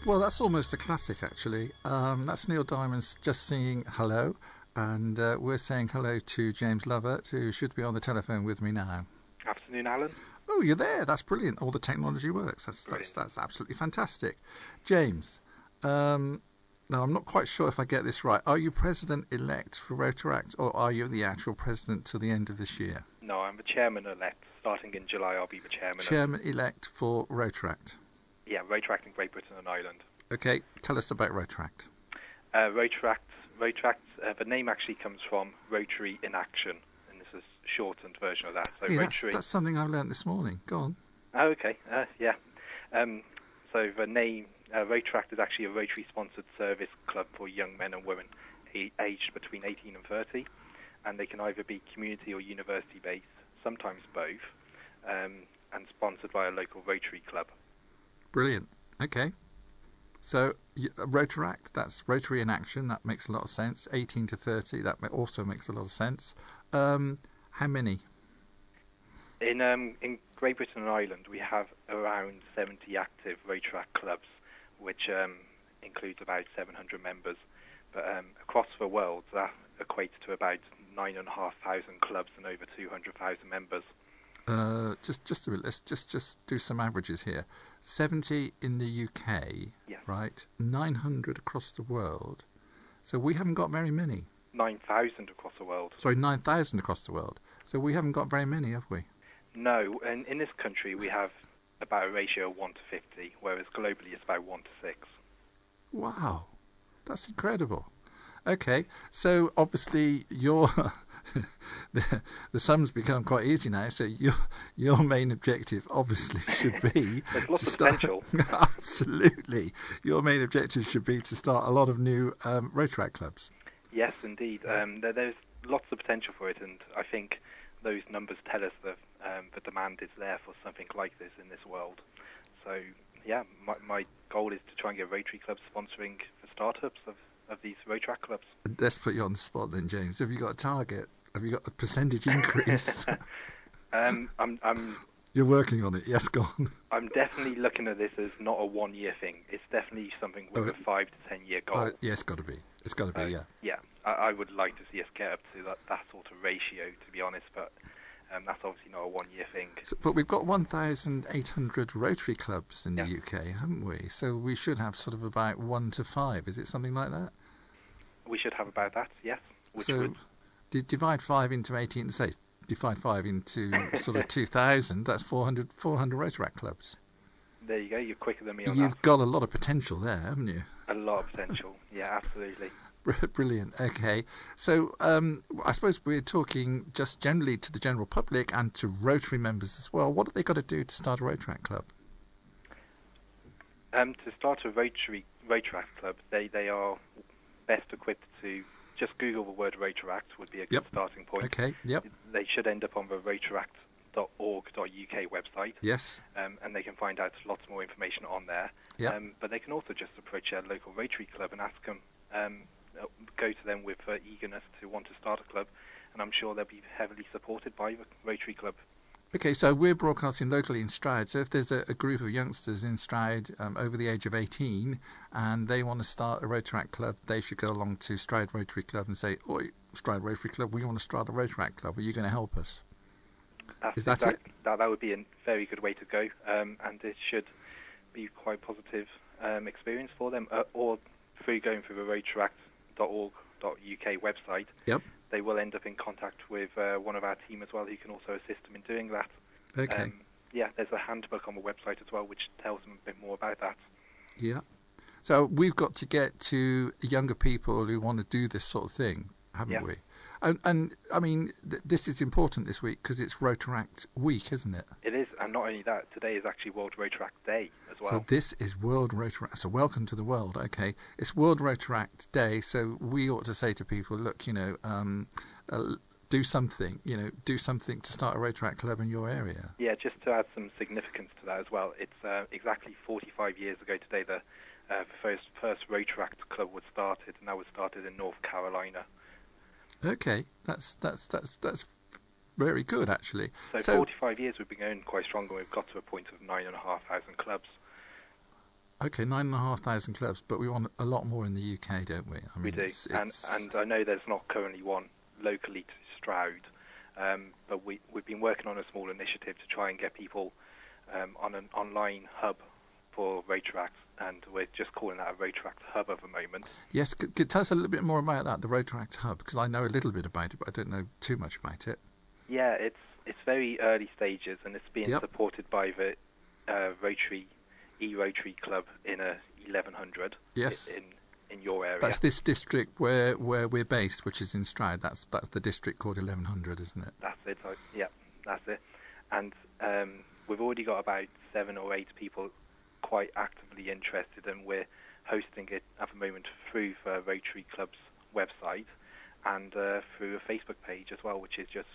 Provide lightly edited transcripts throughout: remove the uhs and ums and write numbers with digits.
Well, that's almost a classic, actually. That's Neil Diamond's just singing hello, and we're saying hello to James Lovatt, who should be on the telephone with me now. Afternoon, Alan. Oh, you're there. That's brilliant. All the technology works. That's absolutely fantastic. James, now I'm not quite sure if I get this right. Are you president-elect for Rotaract, or are you the actual president till the end of this year? No, I'm the chairman-elect. Starting in July, I'll be the chairman. Chairman-elect for Rotaract. Yeah, Rotaract in Great Britain and Ireland. Okay, tell us about Rotaract. Rotaract, the name actually comes from Rotary in Action, and this is a shortened version of that. So Hey, Rotary. That's something I learnt this morning. Go on. Oh, okay. Yeah. So the name Rotaract is actually a Rotary-sponsored service club for young men and women aged between 18 and 30, and they can either be community or university-based, sometimes both, and sponsored by a local Rotary club. Brilliant. Okay. So, Rotaract, that's Rotary in Action. That makes a lot of sense. 18 to 30, that also makes a lot of sense. How many? In Great Britain and Ireland, we have around 70 active Rotaract clubs, which includes about 700 members. But across the world, that equates to about 9,500 clubs and over 200,000 members. Just a minute. Let's just do some averages here. 70 in the UK, yes. Right? 900 across the world. So we haven't got very many. 9,000 across the world. Sorry, 9,000 across the world. So we haven't got very many, have we? No, and in this country we have about a ratio of 1 to 50, whereas globally it's about 1 to 6. Wow, that's incredible. Okay, so obviously the sums become quite easy now. So your main objective obviously should be there's lots to of start, potential. Absolutely, your main objective should be to start a lot of new Rotaract clubs. Yes, indeed. There's lots of potential for it, and I think those numbers tell us that the demand is there for something like this in this world. So yeah, my goal is to try and get Rotary clubs sponsoring the startups of these Rotaract clubs. Let's put you on the spot then, James. Have you got a target? Have you got a percentage increase? You're working on it. Yes, go on. I'm definitely looking at this as not a 1 year thing. It's definitely something with a 5 to 10 year goal. Yeah, it's got to be. It's got to be. Yeah. Yeah, I would like to see us get up to that sort of ratio, to be honest. But that's obviously not a 1 year thing. So, but we've got 1,800 Rotary clubs in the UK, haven't we? So we should have sort of about 1 to 5. Is it something like that? We should have about that, yes. So divide 5 into 18, say, divide 5 into sort of 2,000, that's 400 Rotaract clubs. There you go, you're quicker than me on that. You've got a lot of potential there, haven't you? A lot of potential, yeah, absolutely. Brilliant, okay. So I suppose we're talking just generally to the general public and to Rotary members as well. What have they got to do to start a Rotaract club? To start a Rotaract club, they are best equipped to just Google the word Rotaract would be a good starting point. Okay, yep. They should end up on the rotaract.org.uk website. Yes. And they can find out lots more information on there. Yep. But they can also just approach a local Rotary club and ask them, go to them with eagerness to want to start a club, and I'm sure they'll be heavily supported by the Rotary club. Okay, so we're broadcasting locally in Stroud, so if there's a group of youngsters in Stroud over the age of 18 and they want to start a Rotaract club, they should go along to Stroud Rotary Club and say, "Oi, Stroud Rotary Club, we want to start a Rotaract club. Are you going to help us?" Is that it? That would be a very good way to go, and it should be quite positive experience for them. Or through going through the rotaract.org.uk website, yep. They will end up in contact with one of our team as well, who can also assist them in doing that. Okay. There's a handbook on the website as well, which tells them a bit more about that. Yeah. So we've got to get to younger people who want to do this sort of thing, haven't we? And I mean, this is important this week because it's Rotaract Week, isn't it? It is, and not only that, today is actually World Rotaract Day as well. So this is World Rotaract. So welcome to the world. Okay, it's World Rotaract Day. So we ought to say to people, look, do something. Do something to start a Rotaract club in your area. Yeah, just to add some significance to that as well. It's exactly 45 years ago today the first Rotaract club was started, and that was started in North Carolina. Okay, that's very good actually. So 45 years we've been going quite strong, and we've got to a point of 9,500 clubs. Okay, 9,500 clubs, but we want a lot more in the UK, don't we? I mean, We do, and I know there's not currently one locally to Stroud, but we've been working on a small initiative to try and get people on an online hub for Rotaract, and we're just calling that a Rotaract hub at the moment. Yes, could tell us a little bit more about that, the Rotaract hub, because I know a little bit about it, but I don't know too much about it. Yeah, it's very early stages, and it's being supported by the Rotary E-Rotary Club in 1100. Yes. In your area. That's this district where we're based, which is in Stroud. That's the district called 1100, isn't it? That's it. Yeah, that's it. And we've already got about 7 or 8 people quite actively interested, and we're hosting it at the moment through the Rotary Club's website and through a Facebook page as well, which is just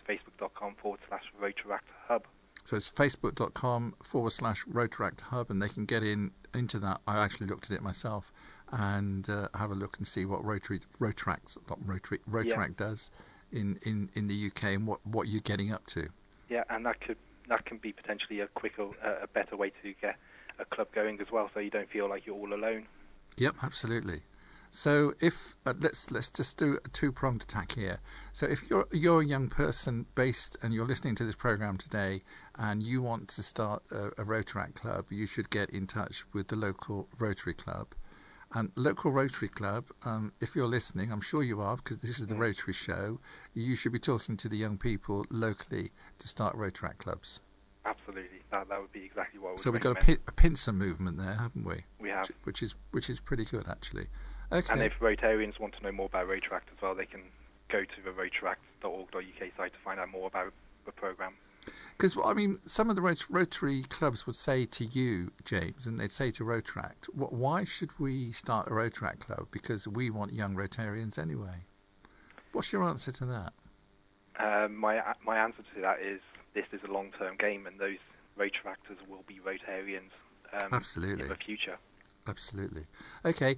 facebook.com/Rotaract Hub. So it's facebook.com/Rotaract Hub, and they can get into that. I actually looked at it myself and have a look and see what Rotaract does in the UK and what you're getting up to. Yeah, and that can be potentially a quicker, a better way to get a club going as well, so you don't feel like you're all alone. Yep, absolutely. So if let's just do a two-pronged attack here. So if you're a young person based and you're listening to this program today and you want to start a Rotaract club, you should get in touch with the local Rotary Club. And local Rotary Club, if you're listening, I'm sure you are, because this is the Rotary show, you should be talking to the young people locally to start Rotaract clubs. Absolutely, that would be exactly what. So we've got a pincer movement there, haven't we? We have, which is pretty good actually. Okay. And if Rotarians want to know more about Rotaract as well, they can go to the rotaract.org.uk site to find out more about the programme. Because, I mean, some of the Rotary clubs would say to you, James, and they'd say to Rotaract, why should we start a Rotaract club? Because we want young Rotarians anyway. What's your answer to that? My answer to that is this is a long-term game, and those Rotaractors will be Rotarians Absolutely. in the future. Absolutely. Okay,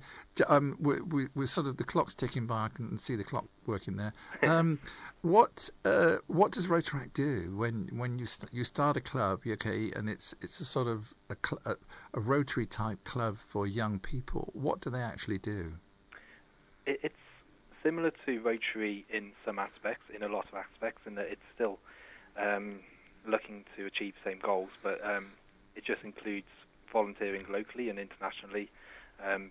we're sort of, the clock's ticking by. I can see the clock working there. What does Rotaract do when you start a club? Okay, and it's a sort of a Rotary type club for young people. What do they actually do? It's similar to Rotary in some aspects, in a lot of aspects, in that it's still looking to achieve the same goals, but it just includes volunteering locally and internationally,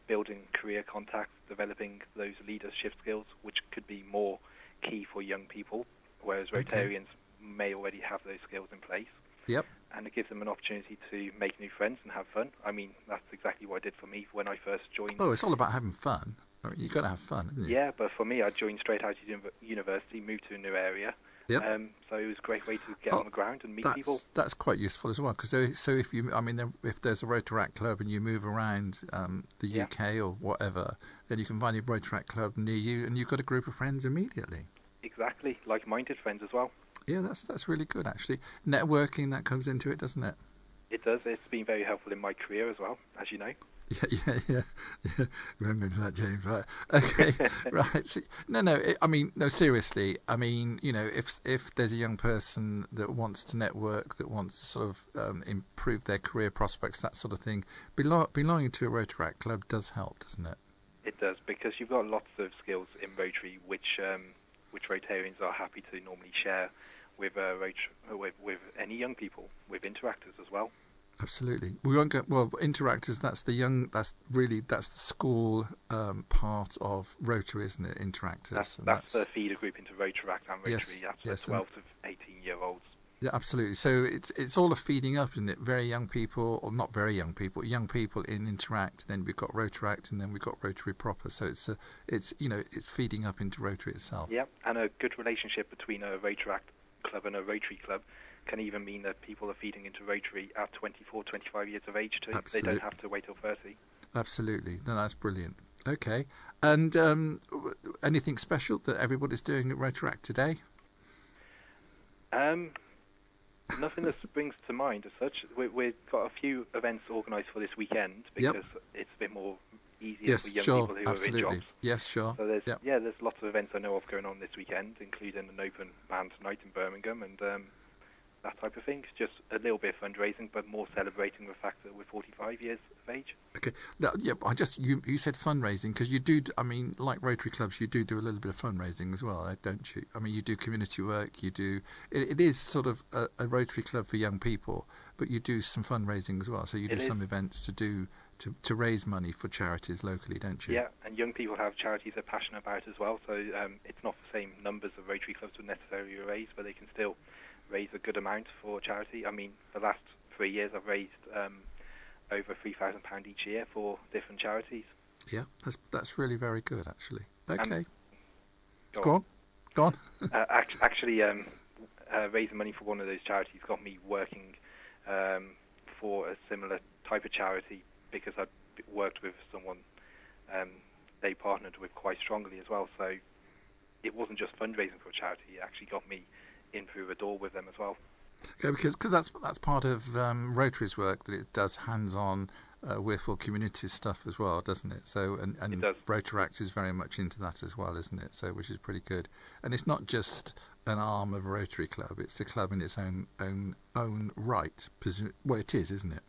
building career contacts, developing those leadership skills, which could be more key for young people, whereas Rotarians may already have those skills in place. Yep. And it gives them an opportunity to make new friends and have fun. I mean, that's exactly what I did for me when I first joined. Oh, it's all about having fun. I mean, you've got to have fun, haven't you? Yeah, but for me, I joined straight out of university, moved to a new area. Yep. So it was a great way to get on the ground and meet people. That's quite useful as well, because so if you, I mean, if there's a Rotaract club and you move around the UK or whatever, then you can find a Rotaract club near you, and you've got a group of friends immediately. Exactly, like-minded friends as well. Yeah, that's really good actually. Networking, that comes into it, doesn't it? It does. It's been very helpful in my career as well, as you know. Yeah. Remember that, James, right? Okay, right. No, seriously. I mean, you know, if there's a young person that wants to network, that wants to sort of improve their career prospects, that sort of thing, belonging to a Rotaract club does help, doesn't it? It does, because you've got lots of skills in Rotary which Rotarians are happy to normally share with any young people, with interactors as well. Absolutely. We won't go. Well, interactors. That's the school part of Rotary, isn't it? Interactors. That's the feeder group into Rotaract and Rotary. Yes, that's 12 to 18-year-olds. Yeah, absolutely. So it's all a feeding up, isn't it? Very young people, or not very young people in Interact. Then we've got Rotaract, and then we've got Rotary proper. So it's feeding up into Rotary itself. Yeah, and a good relationship between a Rotaract club and a Rotary club can even mean that people are feeding into Rotary at 24, 25 years of age too. Absolutely. They don't have to wait till 30. Absolutely. No, that's brilliant. Okay. And anything special that everybody's doing at Rotaract today? Nothing that springs to mind as such. We've got a few events organised for this weekend because it's a bit more easier for young people who are in jobs. Yes, sure. So there's lots of events I know of going on this weekend, including an open band night in Birmingham, and that type of thing. Just a little bit of fundraising, but more celebrating the fact that we're 45 years of age. Okay. Now, yeah, you said fundraising because you do. I mean, like Rotary clubs, you do a little bit of fundraising as well, don't you? I mean, you do community work. You do. It is sort of a Rotary club for young people, but you do some fundraising as well. So you do some events to raise money for charities locally, don't you? Yeah, and young people have charities they're passionate about as well. So it's not the same numbers of Rotary clubs would necessarily raise, but they can still raise a good amount for charity. I mean, the last 3 years I've raised over £3,000 each year for different charities. Yeah, that's really very good, actually. Okay. Go on. Actually, raising money for one of those charities got me working for a similar type of charity because I'd worked with someone they partnered with quite strongly as well. So it wasn't just fundraising for a charity; it actually got me in through the door with them as well. Okay, because that's part of Rotary's work, that it does hands-on with or community stuff as well, doesn't it? So and it does. Rotaract is very much into that as well, isn't it? So which is pretty good. And it's not just an arm of a Rotary club; it's a club in its own right. Well, it is, isn't it?